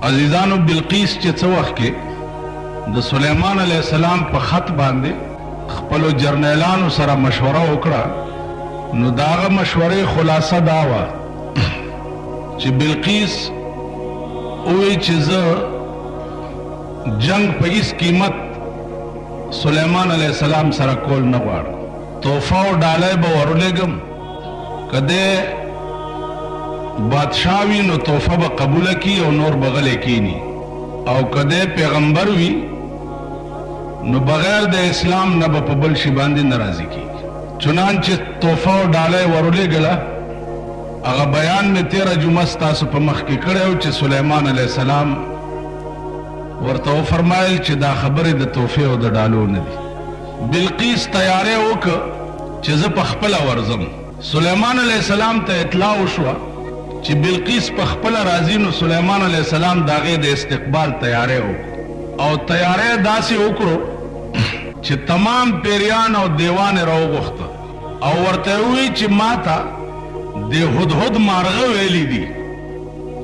عزیزانو بلقیس چې څه وخت کې د سلیمان علیه السلام په خط باندې خپلو جرنیلانو سره مشوره وکړه، نو د هغه مشورې خلاصه دا وه چې بلقیس ووی چې زه جنگ په هیڅ قیمت سلیمان علیه السلام سره کول نه غواړم، تحفه او ډالۍ به ورولېږم، که دی بادشاہ وي نو تحفه به قبوله کی او نور به غلی کینی، او که دی پیغمبر وي نو بغیر د اسلام نه به په بل شي باندې نه راضي کیږي. چنانچه تحفه او ډالۍ ورولېږله. هغه بیان مې تېره جمعه ستاسو په مخ کې کړی و چې سلیمان علیه السلام ورته وفرمایل چې دا خبرې د تحفې او د ډالو نه دي. بلقیس تیاری وکړه چې زه په خپله ورځم. سلیمان علیه السلام ته اطلاع وشوه چې بلقیس په خپله راځي، نو سلیمان علیه السلام د هغې د استقبال تیاری وکړو، او تیاری داسې وکړو چې تمام پیریان او دیوان یې راوغوښته او ورته ووایي چې ما ته د هدهد مارغه ویلی دي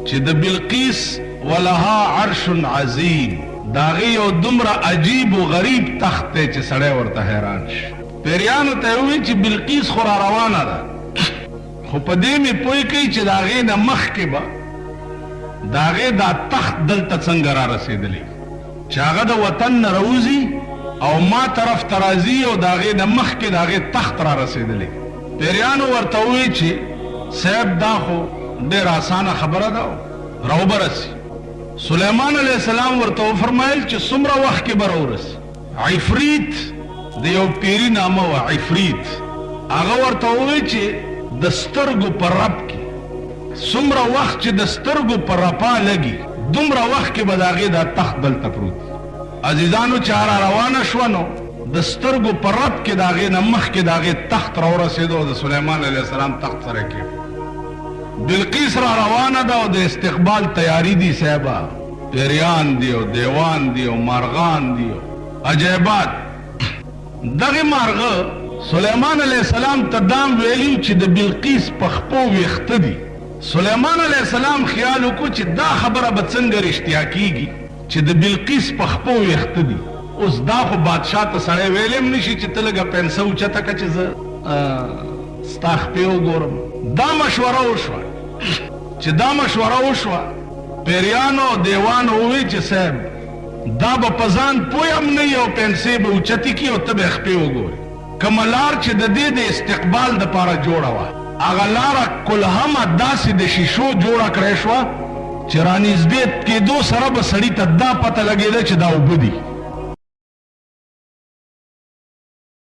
چې د بلقیس ولها عرش عظیم، د هغې یو دومره عجیب و غریب تخت دی چې سړی ورته حیران شي. پیریانو ته یې ووایي چې بلقیس خو را روانه ده، خو په دې مې پوه کوي چې د هغې نه مخکې به د هغې دا تخت دلته څنګه را رسېدلی، چې هغه د وطن نه راوځي او ما طرف ته راځي او د هغې نه مخکې د هغې تخت را رسېدلی. پیریانو ورته ووایي چې صاحب دا خو ډېره اسانه خبره ده، راوبرسي. سلیمان علیه السلام ورته وفرمایل چې څومره وخت کې به راورسي. عفریت د یو پیري نامه وه، عفریت. هغه ورته ووایي چې د سترګو په رپ کې څومره وخت چې د سترګو په رپا لګي، دومره وخت کې به د هغې دا تخت دلته پروت. عزیزانو چې را روانه شوه نو د سترګو په رپ کې د هغې نه مخکې د هغې تخت راورسېدو او د سلیمان علیه السلام تخت سره کې بلقیس را روانه ده او د استقبال تیاری دی. صاحبه پیریان دی او دیوان دی او مارغان دی او عجیبات. دغې مارغه سلیمان علیه السلام ته دام ویلي چې د بلقیس په خپو ویښته دي. سلیمان علیه السلام خیال وکړو چې دا خبره به څنګه رښتیا کیږي چې د بلقیس په خپو ویښته دي. اوس دا خو بادشاه ته سړی ویلی هم نشي چې ته لږه پنسه اوچته کړه چې زه ستا خپې وګورم. دا مشوره وشوه. چې دا مشوره وشوه، پیریانو او دیوانو ووایي چې صاحب دا به په ځان پوی هم نه وي او پنسې به اوچتې کړي او ته به یې خپې وګورې. کومه لار چې د دې د استقبال دپاره جوړه وه، هغه لاره کلهمه داسې د شیشو جوړه کړی شوه چې رانږدې کېدو سره به سړي ته دا پته لګېده چې دا اوبه دي.